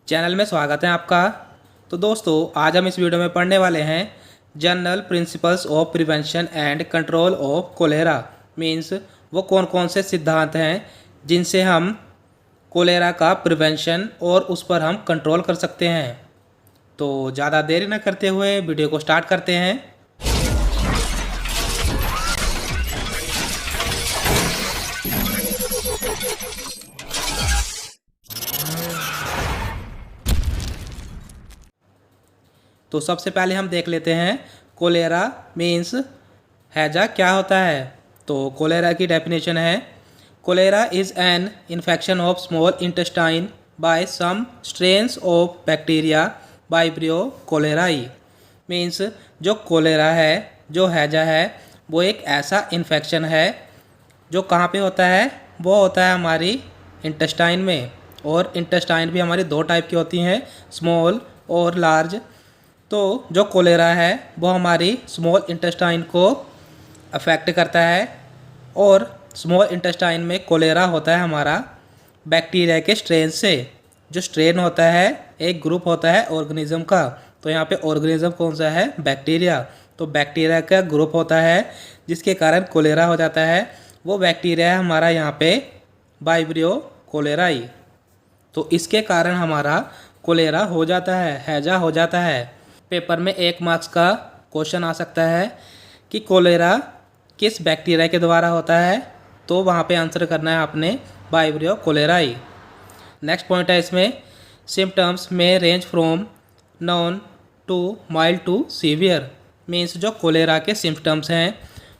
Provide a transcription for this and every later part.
Channel में स्वागत है आपका। तो दोस्तों, आज हम इस वीडियो में पढ़ने वाले हैं general principles of prevention and control of cholera. Means वो कौन कौन से सिद्धांत हैं जिनसे हम कोलेरा का प्रिवेंशन और उस पर हम कंट्रोल कर सकते हैं। तो ज़्यादा देरी न करते हुए वीडियो को स्टार्ट करते हैं। तो सबसे पहले हम देख लेते हैं कोलेरा मीन्स हैजा क्या होता है। तो कोलेरा की डेफिनेशन है, cholera is an infection of small intestine by some strains of bacteria Vibrio cholerae. Means जो कोलेरा है, जो हैजा है, वो एक ऐसा इन्फेक्शन है जो कहाँ पे होता है, वो होता है हमारी इंटेस्टाइन में। और इंटेस्टाइन भी हमारी दो टाइप की होती हैं, स्मॉल और लार्ज। तो जो कोलेरा है वो हमारी स्मॉल इंटेस्टाइन को अफेक्ट करता है। और स्मॉल इंटेस्टाइन में कोलेरा होता है हमारा बैक्टीरिया के स्ट्रेन से। जो स्ट्रेन होता है एक ग्रुप होता है ऑर्गेनिज्म का। तो यहाँ पे ऑर्गेनिज्म कौन सा है, बैक्टीरिया। तो बैक्टीरिया का ग्रुप होता है जिसके कारण कोलेरा हो जाता है। वो बैक्टीरिया है हमारा यहाँ पे वाइब्रियो कोलेराई। तो इसके कारण हमारा कोलेरा हो जाता है, हैजा हो जाता है। पेपर में 1 मार्क्स का क्वेश्चन आ सकता है कि कोलेरा किस बैक्टीरिया के द्वारा होता है। तो वहाँ पे आंसर करना है आपने वाइब्रियो कोलेराई। नेक्स्ट पॉइंट है इसमें, सिम्टम्स में range from none to mild to severe. Means जो कोलेरा के सिम्टम्स हैं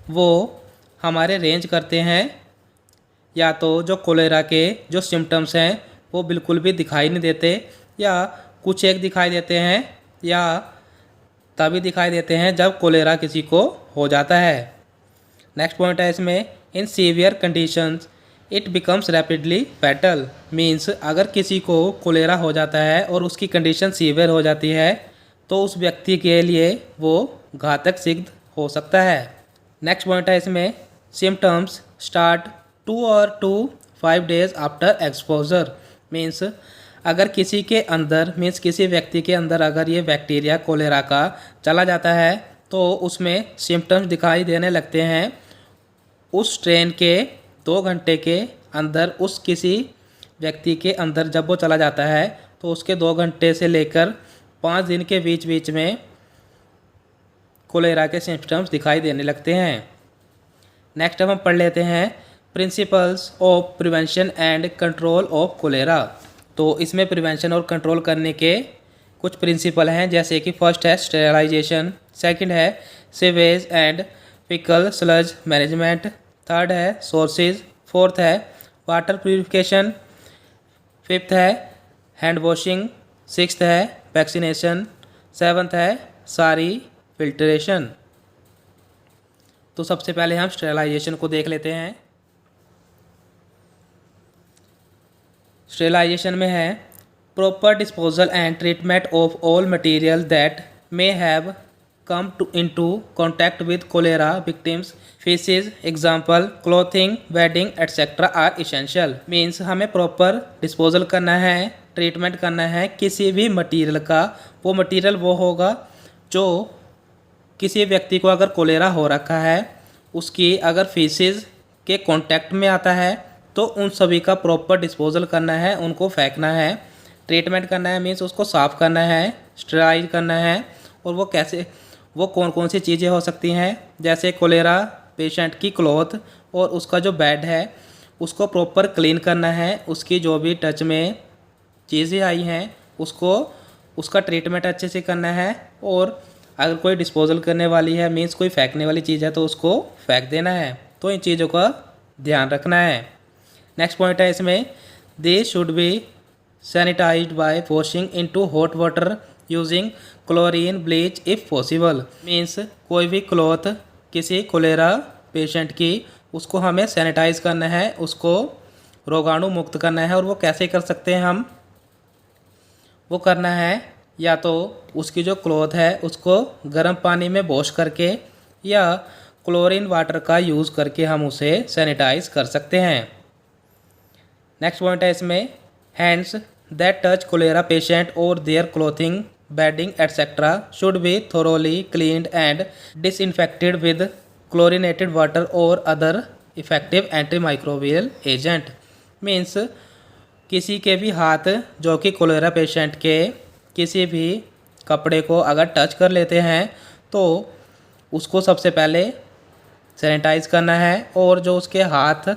वो हमारे रेंज करते हैं। या तो जो कोलेरा के जो सिम्टम्स हैं वो बिल्कुल भी दिखाई नहीं देते, या कुछ एक दिखाई देते हैं, या तभी दिखाई देते हैं जब कोलेरा किसी को हो जाता है। नेक्स्ट पॉइंट है इसमें, in severe conditions it becomes rapidly fatal. Means अगर किसी को कोलेरा हो जाता है और उसकी कंडीशन सीवियर हो जाती है तो उस व्यक्ति के लिए वो घातक सिद्ध हो सकता है। नेक्स्ट पॉइंट है इसमें, सिम्टम्स स्टार्ट 2 और 5 डेज आफ्टर एक्सपोजर। मीन्स अगर किसी के अंदर किसी व्यक्ति के अंदर अगर ये बैक्टीरिया कोलेरा का चला जाता है तो उसमें सिम्टम्स दिखाई देने लगते हैं उस स्ट्रेन के 2 घंटे के अंदर। उस किसी व्यक्ति के अंदर जब वो चला जाता है तो उसके 2 घंटे से लेकर 5 दिन के बीच बीच में कोलेरा के सिम्टम्स दिखाई देने लगते हैं। नेक्स्ट हम पढ़ लेते हैं principles of prevention and control of cholera. तो इसमें प्रिवेंशन और कंट्रोल करने के कुछ प्रिंसिपल हैं, जैसे कि फर्स्ट है स्टेरिलाइजेशन, सेकंड है sewage and faecal sludge management, third है सोर्सेज, फोर्थ है वाटर प्यूरिफिकेशन, फिफ्थ है हैंड वॉशिंग, सिक्स्थ है वैक्सीनेशन, सेवन्थ है सारी फिल्ट्रेशन। तो सबसे पहले हम स्टेरिलाइजेशन को देख लेते हैं। स्टेरिलाइजेशन में है, proper disposal and treatment of all material that may have come into contact with cholera victims, faeces, example clothing, bedding etcetera are essential. Means हमें प्रॉपर डिस्पोजल करना है, ट्रीटमेंट करना है किसी भी मटेरियल का। वो मटेरियल वो होगा जो किसी व्यक्ति को अगर कोलेरा हो रखा है उसकी अगर फीसेस के कांटेक्ट में आता है तो उन सभी का प्रॉपर डिस्पोजल करना है, उनको फेंकना है। ट्रीटमेंट करना है मीन्स उसको साफ़ करना है, स्टेराइल करना है। और वो कैसे, वो कौन कौन सी चीज़ें हो सकती हैं, जैसे कोलेरा पेशेंट की क्लॉथ और उसका जो बेड है उसको प्रॉपर क्लीन करना है। उसकी जो भी टच में चीज़ें आई हैं उसको, उसका ट्रीटमेंट अच्छे से करना है। और अगर कोई डिस्पोजल करने वाली है मीन्स कोई फेंकने वाली चीज़ है तो उसको फेंक देना है। तो इन चीज़ों का ध्यान रखना है। नेक्स्ट पॉइंट है इसमें, this should be sanitised bye washing into hot water using chlorine bleach if possible. Means कोई भी क्लॉथ किसी कोलेरा पेशेंट की, उसको हमें सैनिटाइज करना है, उसको रोगाणु मुक्त करना है। और वो कैसे कर सकते हैं हम, वो करना है या तो उसकी जो क्लॉथ है उसको गर्म पानी में वॉश करके या क्लोरीन वाटर का यूज़ करके हम उसे सैनिटाइज कर सकते हैं। नेक्स्ट पॉइंट है इसमें, hands that touch cholera patient or their clothing, bedding, etc. should be thoroughly cleaned and disinfected with chlorinated water or other effective antimicrobial agent. Means किसी के भी हाथ जो कि कोलेरा पेशेंट के किसी भी कपड़े को अगर टच कर लेते हैं तो उसको सबसे पहले सैनिटाइज़ करना है, और जो उसके हाथ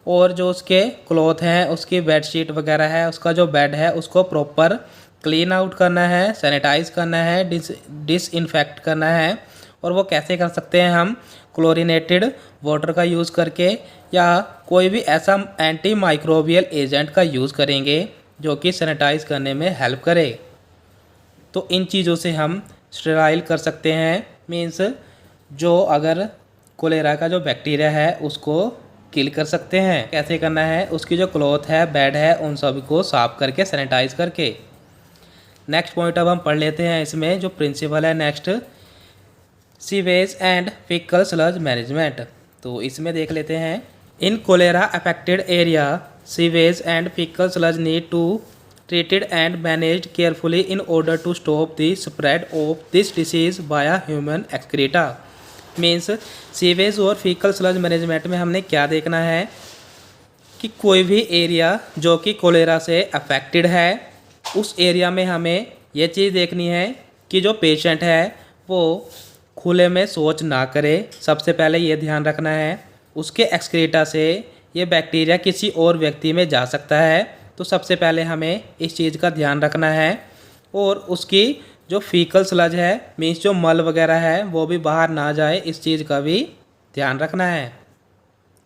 और जो उसके क्लॉथ हैं, उसकी बेडशीट वगैरह है, उसका जो बेड है, उसको प्रॉपर क्लीन आउट करना है, सैनिटाइज़ करना है, डिसइंफेक्ट करना है। और वो कैसे कर सकते हैं हम? क्लोरीनेटेड वाटर का यूज़ करके या कोई भी ऐसा एंटी माइक्रोबियल एजेंट का यूज़ करेंगे जो कि सैनिटाइज़ करने में हेल्प करे। तो इन चीज़ों से हम स्टेराइल कर सकते हैं। मीन्स जो अगर कोलेरा का जो बैक्टीरिया है उसको किल कर सकते हैं। कैसे करना है? उसकी जो क्लॉथ है, बेड है, उन सभी को साफ करके सैनिटाइज़ करके। नेक्स्ट पॉइंट अब हम पढ़ लेते हैं। इसमें जो प्रिंसिपल है next, sewage and faecal sludge management. तो इसमें देख लेते हैं, in cholera affected area sewage and faecal sludge need to treated and managed carefully in order to stop the spread of this disease via human excreta। Means sewage और faecal sludge management में हमने क्या देखना है कि कोई भी area जो कि कोलेरा से अफेक्टेड है उस एरिया में हमें ये चीज़ देखनी है कि जो पेशेंट है वो खुले में शौच ना करे। सबसे पहले ये ध्यान रखना है। उसके एक्सक्रीटा से ये बैक्टीरिया किसी और व्यक्ति में जा सकता है, तो सबसे पहले हमें इस चीज़ का ध्यान रखना है। और उसकी जो फीकल स्लज है, मीन्स जो मल वगैरह है, वो भी बाहर ना जाए, इस चीज़ का भी ध्यान रखना है।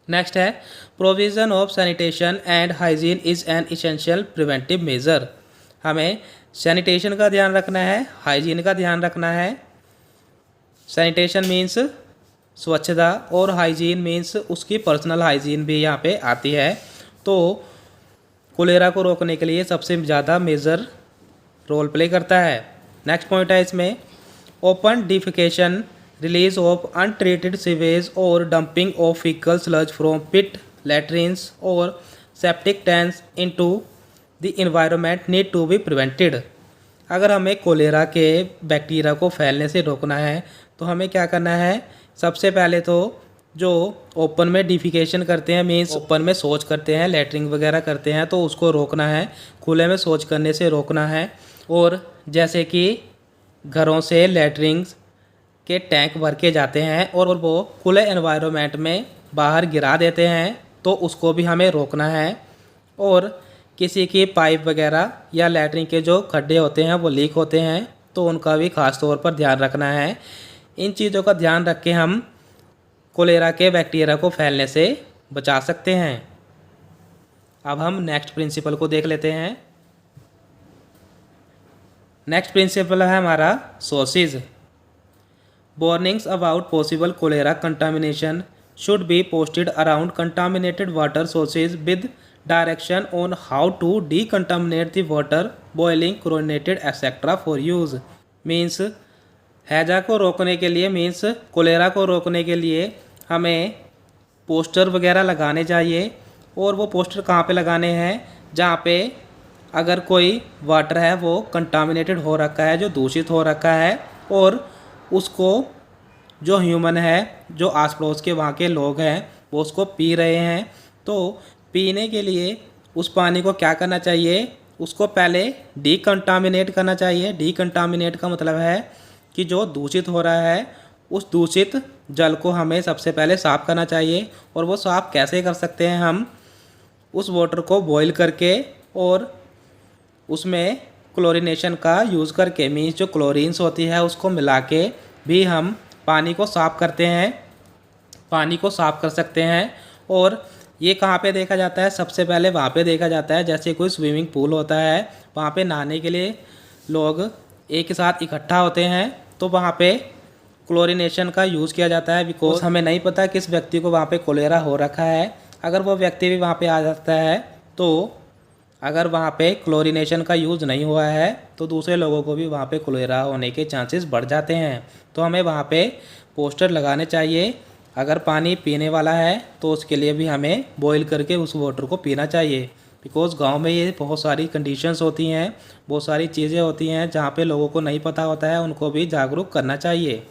नेक्स्ट है, provision of sanitation and hygiene is an essential preventive measure. हमें सैनिटेशन का ध्यान रखना है, हाइजीन का ध्यान रखना है। सैनिटेशन मीन्स स्वच्छता और हाइजीन मीन्स उसकी पर्सनल हाइजीन भी यहाँ पे आती है। तो कोलेरा को रोकने के लिए सबसे ज़्यादा मेजर रोल प्ले करता है। नेक्स्ट पॉइंट है इसमें, open defecation, release of untreated sewage और dumping of faecal sludge from pit, latrines और septic tanks into the environment need to be prevented. अगर हमें कोलेरा के बैक्टीरिया को फैलने से रोकना है तो हमें क्या करना है? सबसे पहले तो जो ओपन में डिफिकेशन करते हैं, मीन्स ओपन में शौच करते हैं, लैट्रिन वगैरह करते हैं, तो उसको रोकना है, खुले में शौच करने से रोकना है। और जैसे कि घरों से लैट्रिन्स के टैंक भर के जाते हैं और वो खुले एनवायरनमेंट में बाहर गिरा देते हैं, तो उसको भी हमें रोकना है। और किसी की पाइप वगैरह या लैट्रिन के जो खड्डे होते हैं वो लीक होते हैं, तो उनका भी ख़ास तौर पर ध्यान रखना है। इन चीज़ों का ध्यान रख के हम कोलेरा के बैक्टीरिया को फैलने से बचा सकते हैं। अब हम नेक्स्ट प्रिंसिपल को देख लेते हैं। नेक्स्ट प्रिंसिपल है हमारा sources. Warnings about possible cholera contamination should be posted around contaminated water sources with direction on how to decontaminate the water, boiling, chlorinated etcetera for use. Means हैजा को रोकने के लिए, मीन्स कोलेरा को रोकने के लिए हमें पोस्टर वगैरह लगाने चाहिए। और वो पोस्टर कहाँ पे लगाने हैं? जहाँ पे अगर कोई वाटर है वो कंटामिनेटेड हो रखा है, जो दूषित हो रखा है, और उसको जो ह्यूमन है, जो आस पड़ोस के वहाँ के लोग हैं, वो उसको पी रहे हैं, तो पीने के लिए उस पानी को क्या करना चाहिए? उसको पहले डीकंटामिनेट करना चाहिए। डीकंटामिनेट का मतलब है कि जो दूषित हो रहा है उस दूषित जल को हमें सबसे पहले साफ़ करना चाहिए। और वो साफ़ कैसे कर सकते हैं? हम उस वाटर को बॉईल करके और उसमें क्लोरीनेशन का यूज़ करके, मीन्स जो क्लोरीन्स होती है उसको मिला के भी हम पानी को साफ़ करते हैं, पानी को साफ़ कर सकते हैं। और ये कहाँ पे देखा जाता है? सबसे पहले वहाँ पे देखा जाता है जैसे कोई स्विमिंग पूल होता है, वहाँ पे नहाने के लिए लोग एक साथ इकट्ठा होते हैं, तो वहाँ पे क्लोरीनेशन का यूज़ किया जाता है। बिकॉज हमें नहीं पता किस व्यक्ति को वहाँ पे कोलेरा हो रखा है। अगर वो व्यक्ति भी वहाँ पे आ जाता है, तो अगर वहाँ पे क्लोरीनेशन का यूज़ नहीं हुआ है तो दूसरे लोगों को भी वहाँ पे कोलेरा होने के चांसेस बढ़ जाते हैं। तो हमें वहाँ पे पोस्टर लगाने चाहिए। अगर पानी पीने वाला है तो उसके लिए भी हमें बॉईल करके उस वाटर को पीना चाहिए। बिकॉज़ गांव में ये बहुत सारी कंडीशंस होती हैं, बहुत सारी चीज़ें होती हैं जहाँ पे लोगों को नहीं पता होता है, उनको भी जागरूक करना चाहिए।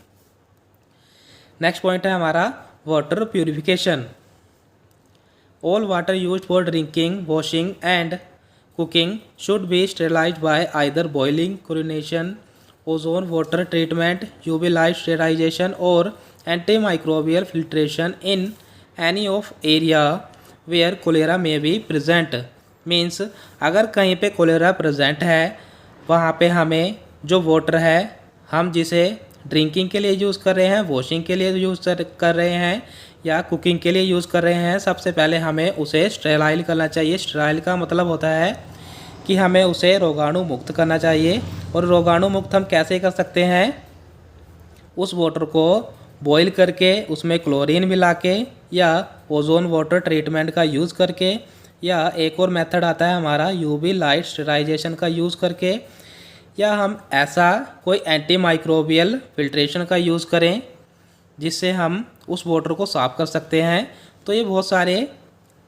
नेक्स्ट पॉइंट है हमारा water purification. All water used for drinking, washing and cooking should be sterilized by either boiling, chlorination, ozone water treatment, UV light sterilization or antimicrobial filtration in any of area where cholera may be present। Means अगर कहीं पे cholera present है वहाँ पे हमें जो water है हम जिसे ड्रिंकिंग के लिए यूज़ कर रहे हैं, वॉशिंग के लिए यूज़ कर रहे हैं या कुकिंग के लिए यूज़ कर रहे हैं, सबसे पहले हमें उसे स्टेराइल करना चाहिए। स्टेराइल का मतलब होता है कि हमें उसे रोगाणु मुक्त करना चाहिए। और रोगाणु मुक्त हम कैसे कर सकते हैं? उस वाटर को बॉईल करके उसमें क्लोरीन मिला के या ओजोन वाटर ट्रीटमेंट का यूज़ करके, या एक और मेथड आता है हमारा यूवी लाइट स्टेराइजेशन का यूज़ करके, या हम ऐसा कोई एंटी माइक्रोबियल फिल्ट्रेशन का यूज़ करें जिससे हम उस वाटर को साफ़ कर सकते हैं। तो ये बहुत सारे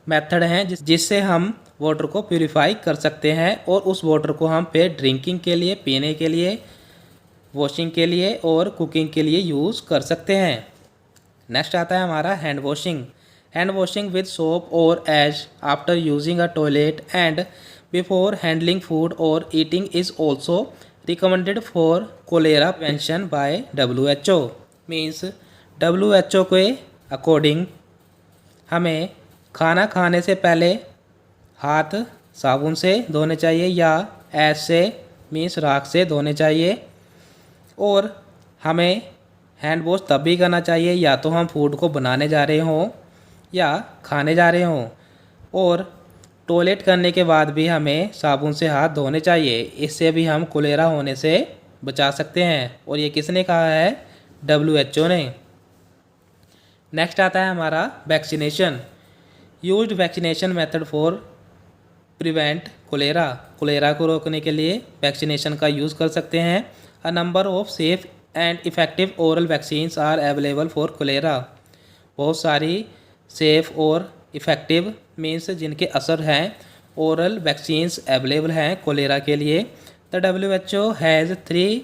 मेथड हैं जिससे हम वाटर को प्यूरिफाई कर सकते हैं और उस वाटर को हम फिर ड्रिंकिंग के लिए, पीने के लिए, वॉशिंग के लिए और कुकिंग के लिए यूज़ कर सकते हैं। नेक्स्ट आता है हमारा hand washing. Hand washing with soap और as after using a toilet and before handling food और eating is also recommended for cholera prevention by WHO। Means WHO के अकॉर्डिंग हमें खाना खाने से पहले हाथ साबुन से धोने चाहिए या ऐश से मीन्स राख से धोने चाहिए। और हमें हैंड वॉश तब भी करना चाहिए या तो हम फूड को बनाने जा रहे हों या खाने जा रहे हों। और टॉयलेट करने के बाद भी हमें साबुन से हाथ धोने चाहिए। इससे भी हम कोलेरा होने से बचा सकते हैं। और ये किसने कहा है? WHO ने। नेक्स्ट आता है हमारा vaccination. Used vaccination method for prevent cholera. Cholera को रोकने के लिए वैक्सीनेशन का यूज़ कर सकते हैं। A number of safe and effective oral vaccines are available for cholera. बहुत सारी सेफ और इफ़ेक्टिव मीन्स जिनके असर हैं ओरल वैक्सीन्स अवेलेबल हैं कोलेरा के लिए। The WHO has 3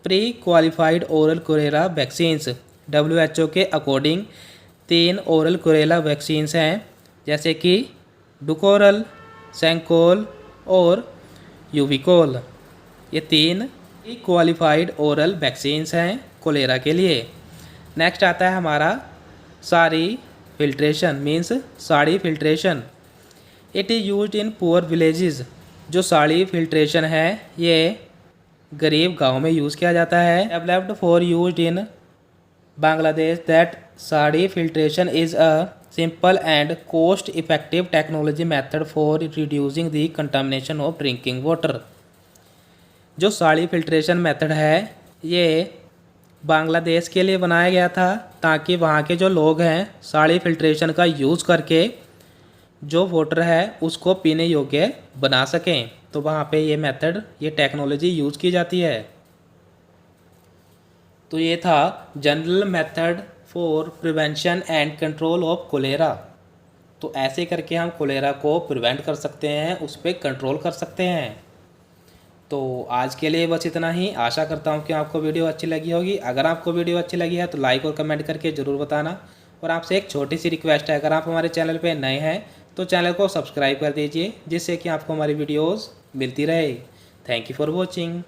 pre qualified oral cholera vaccines. WHO के अकॉर्डिंग 3 ओरल कोलेरा वैक्सीन्स हैं, जैसे कि डुकोरल, सेंकोल और यूविकोल। ये 3 क्वालिफाइड ओरल वैक्सीन्स हैं कोलेरा के लिए। नेक्स्ट आता है हमारा sari filtration means sari filtration. It is used in poor villages. जो साड़ी फिल्ट्रेशन है ये गरीब गांव में यूज़ किया जाता है। Developed for used in Bangladesh. That sari filtration is a simple and cost effective technology method for reducing the contamination of drinking water। जो साड़ी फिल्ट्रेशन मेथड है ये बांग्लादेश के लिए बनाया गया था ताकि वहाँ के जो लोग हैं साड़ी फिल्ट्रेशन का यूज़ करके जो वाटर है उसको पीने योग्य बना सकें। तो वहाँ पे ये मेथड, ये टेक्नोलॉजी यूज़ की जाती है। तो ये था general method for prevention and control of cholera. तो ऐसे करके हम कोलेरा को प्रिवेंट कर सकते हैं, उस पर कंट्रोल कर सकते हैं। तो आज के लिए बस इतना ही। आशा करता हूँ कि आपको वीडियो अच्छी लगी होगी। अगर आपको वीडियो अच्छी लगी है तो लाइक और कमेंट करके ज़रूर बताना। और आपसे एक छोटी सी रिक्वेस्ट है, अगर आप हमारे चैनल पर नए हैं तो चैनल को सब्सक्राइब कर दीजिए, जिससे कि आपको हमारी वीडियोज़ मिलती रहे। Thank you for watching.